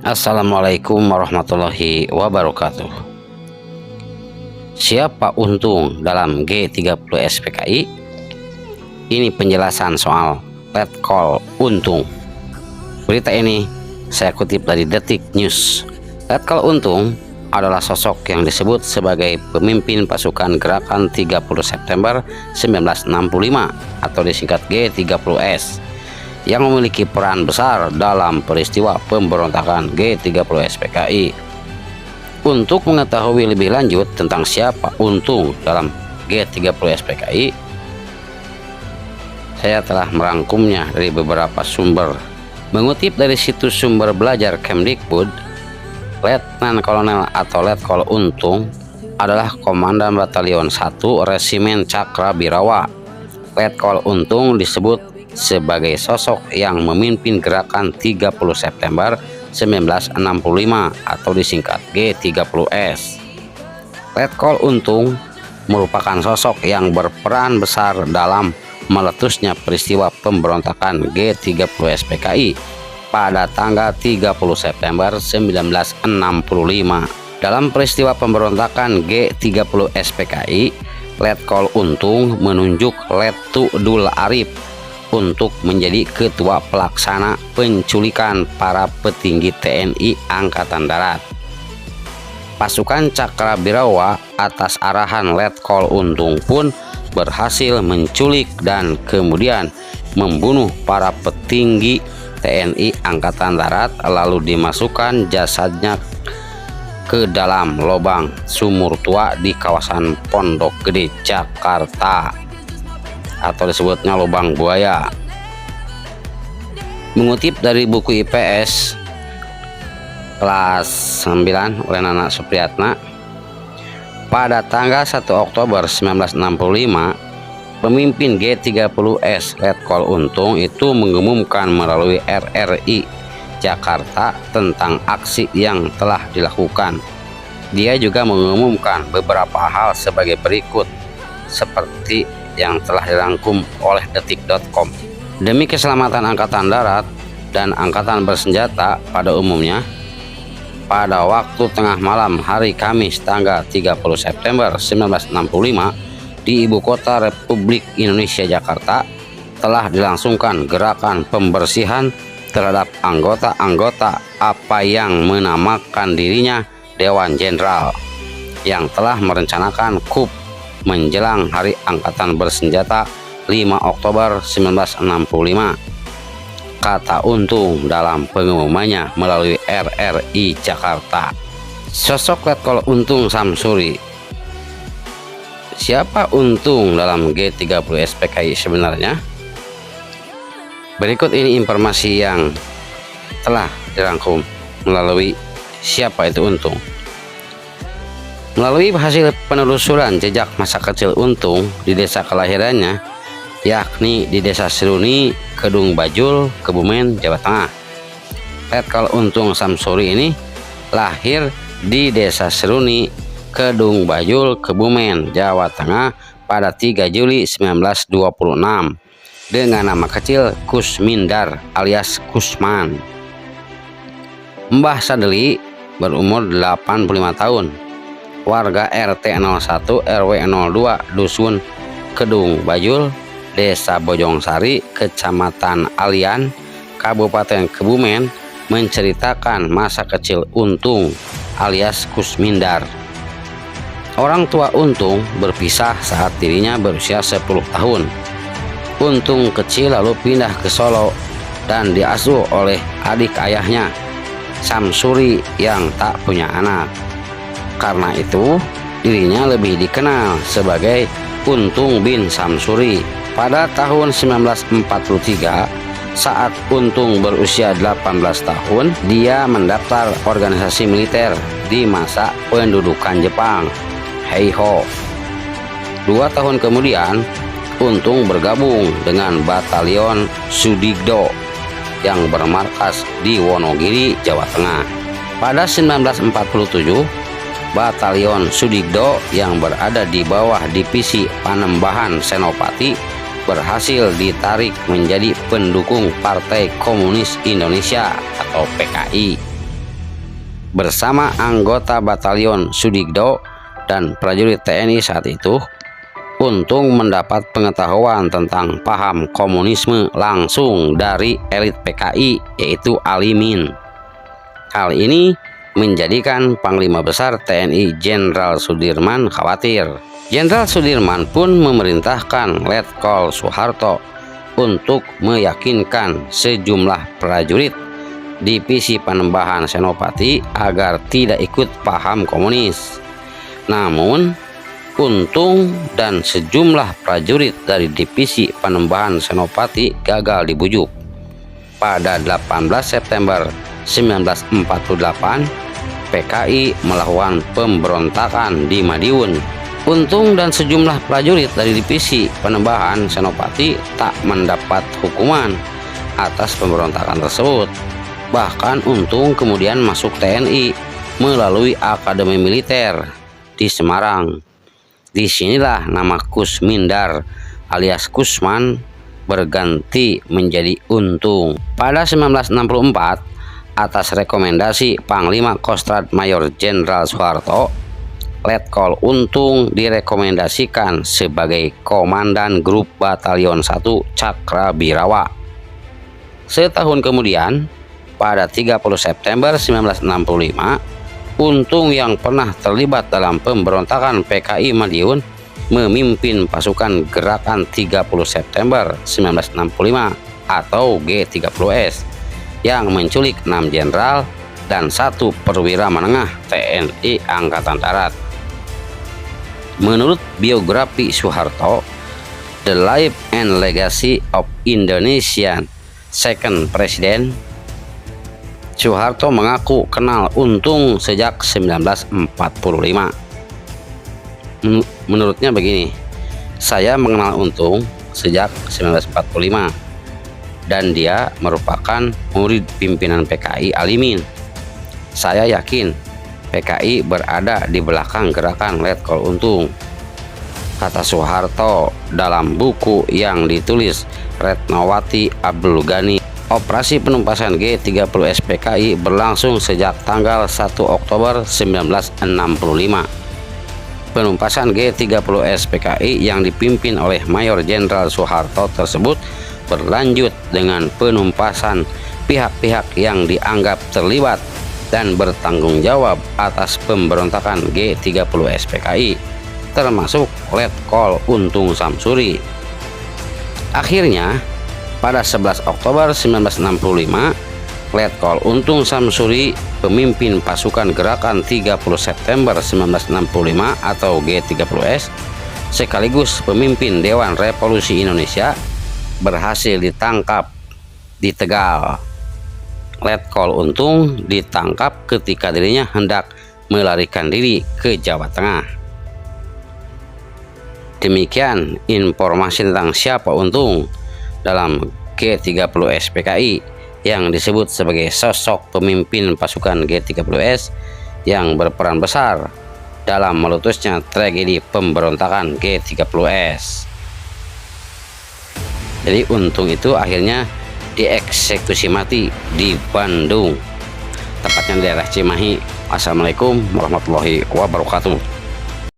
Assalamualaikum warahmatullahi wabarakatuh. Siapa untung dalam G30 SPKI? Ini penjelasan soal letkol untung. Berita ini saya kutip dari Detik News. Letkol untung adalah sosok yang disebut sebagai pemimpin pasukan gerakan 30 September 1965 atau disingkat G30S, yang memiliki peran besar dalam peristiwa pemberontakan G30 SPKI. Untuk mengetahui lebih lanjut tentang siapa untung dalam G30 SPKI, saya telah merangkumnya dari beberapa sumber. Mengutip dari situs sumber belajar Kemdikbud, Letnan Kolonel atau Letkol Untung adalah Komandan Batalion 1 Resimen Cakrabirawa. Letkol Untung disebut sebagai sosok yang memimpin gerakan 30 September 1965 atau disingkat G30S. Letkol Untung merupakan sosok yang berperan besar dalam meletusnya peristiwa pemberontakan G30 SPKI pada tanggal 30 September 1965. Dalam peristiwa pemberontakan G30 SPKI, Letkol Untung menunjuk Lettu Dul Arif untuk menjadi ketua pelaksana penculikan para petinggi TNI Angkatan Darat. Pasukan Cakrabirawa atas arahan Letkol Untung pun berhasil menculik dan kemudian membunuh para petinggi TNI Angkatan Darat, lalu dimasukkan jasadnya ke dalam lubang sumur tua di kawasan Pondok Gede, Jakarta, atau disebutnya lubang buaya. Mengutip dari buku IPS kelas 9 oleh Nana Supriyatna, pada tanggal 1 Oktober 1965, pemimpin G30S Letkol Untung itu mengumumkan melalui RRI Jakarta tentang aksi yang telah dilakukan. Dia juga mengumumkan beberapa hal sebagai berikut, seperti yang telah dirangkum oleh detik.com. Demi keselamatan Angkatan Darat dan Angkatan Bersenjata pada umumnya, pada waktu tengah malam hari Kamis tanggal 30 September 1965 di Ibu Kota Republik Indonesia Jakarta telah dilangsungkan gerakan pembersihan terhadap anggota-anggota apa yang menamakan dirinya Dewan Jenderal yang telah merencanakan coup menjelang Hari Angkatan Bersenjata 5 Oktober 1965, kata Untung dalam pengumumannya melalui RRI Jakarta. Sosok Letkol Untung Samsuri. Siapa Untung dalam G30 SPKI sebenarnya? Berikut ini informasi yang telah dirangkum melalui siapa itu Untung. Melalui hasil penelusuran jejak masa kecil Untung di desa kelahirannya, yakni di Desa Seruni, Kedung Bajul, Kebumen, Jawa Tengah. Letkol Untung Samsuri ini lahir di Desa Seruni, Kedung Bajul, Kebumen, Jawa Tengah pada 3 Juli 1926 dengan nama kecil Kusmindar alias Kusman. Mbah Sadeli berumur 85 tahun. Warga RT 01 RW 02 Dusun Kedung Bajul, Desa Bojongsari, Kecamatan Alian, Kabupaten Kebumen, menceritakan masa kecil Untung alias Kusmindar. Orang tua Untung berpisah saat dirinya berusia 10 tahun. Untung kecil lalu pindah ke Solo dan diasuh oleh adik ayahnya, Samsuri, yang tak punya anak. Karena itu, dirinya lebih dikenal sebagai Untung bin Samsuri. Pada tahun 1943, saat Untung berusia 18 tahun, dia mendaftar organisasi militer di masa pendudukan Jepang, Heiho. 2 tahun kemudian, Untung bergabung dengan Batalion Sudigdo yang bermarkas di Wonogiri, Jawa Tengah. Pada 1947, Batalion Sudigdo yang berada di bawah Divisi Panembahan Senopati berhasil ditarik menjadi pendukung Partai Komunis Indonesia atau PKI. bersama anggota batalion Sudigdo dan prajurit TNI saat itu, Untung mendapat pengetahuan tentang paham komunisme langsung dari elit PKI, yaitu Alimin. Hal ini menjadikan Panglima Besar TNI Jenderal Sudirman khawatir. Jenderal Sudirman pun memerintahkan Letkol Soeharto untuk meyakinkan sejumlah prajurit Divisi Panembahan Senopati agar tidak ikut paham komunis. Namun Untung dan sejumlah prajurit dari Divisi Panembahan Senopati gagal dibujuk. Pada 18 September 1948, PKI melakukan pemberontakan di Madiun. Untung dan sejumlah prajurit dari Divisi Panembahan Senopati tak mendapat hukuman atas pemberontakan tersebut. Bahkan Untung kemudian masuk TNI melalui Akademi Militer di Semarang. Disinilah nama Kusmindar alias Kusman berganti menjadi Untung. Pada 1964, atas rekomendasi Panglima Kostrad Mayor Jenderal Soeharto, Letkol Untung direkomendasikan sebagai Komandan Grup Batalion 1 Cakrabirawa. Setahun kemudian, pada 30 September 1965, Untung yang pernah terlibat dalam pemberontakan PKI Madiun memimpin pasukan Gerakan 30 September 1965 atau G30S yang menculik 6 jenderal dan 1 perwira menengah TNI Angkatan Darat. Menurut biografi Soeharto, The Life and Legacy of Indonesian Second President, Soeharto mengaku kenal Untung sejak 1945. Menurutnya begini, saya mengenal Untung sejak 1945 dan dia merupakan murid pimpinan PKI Alimin. Saya yakin PKI berada di belakang gerakan Letkol Untung, kata Soeharto dalam buku yang ditulis Retnowati Abdul Ghani. Operasi penumpasan G30S PKI berlangsung sejak tanggal 1 Oktober 1965. Penumpasan G30S PKI yang dipimpin oleh Mayor Jenderal Soeharto tersebut berlanjut dengan penumpasan pihak-pihak yang dianggap terlibat dan bertanggung jawab atas pemberontakan G30S PKI, termasuk Letkol Untung Samsuri. Akhirnya, pada 11 Oktober 1965, Letkol Untung Samsuri, pemimpin pasukan Gerakan 30 September 1965 atau G30S, sekaligus pemimpin Dewan Revolusi Indonesia, berhasil ditangkap di Tegal. Letkol Untung ditangkap ketika dirinya hendak melarikan diri ke Jawa Tengah. Demikian informasi tentang siapa Untung dalam G30S PKI yang disebut sebagai sosok pemimpin pasukan G30S yang berperan besar dalam meletusnya tragedi pemberontakan G30S. Jadi Untung itu akhirnya dieksekusi mati di Bandung, tepatnya di daerah Cimahi. Assalamualaikum warahmatullahi wabarakatuh.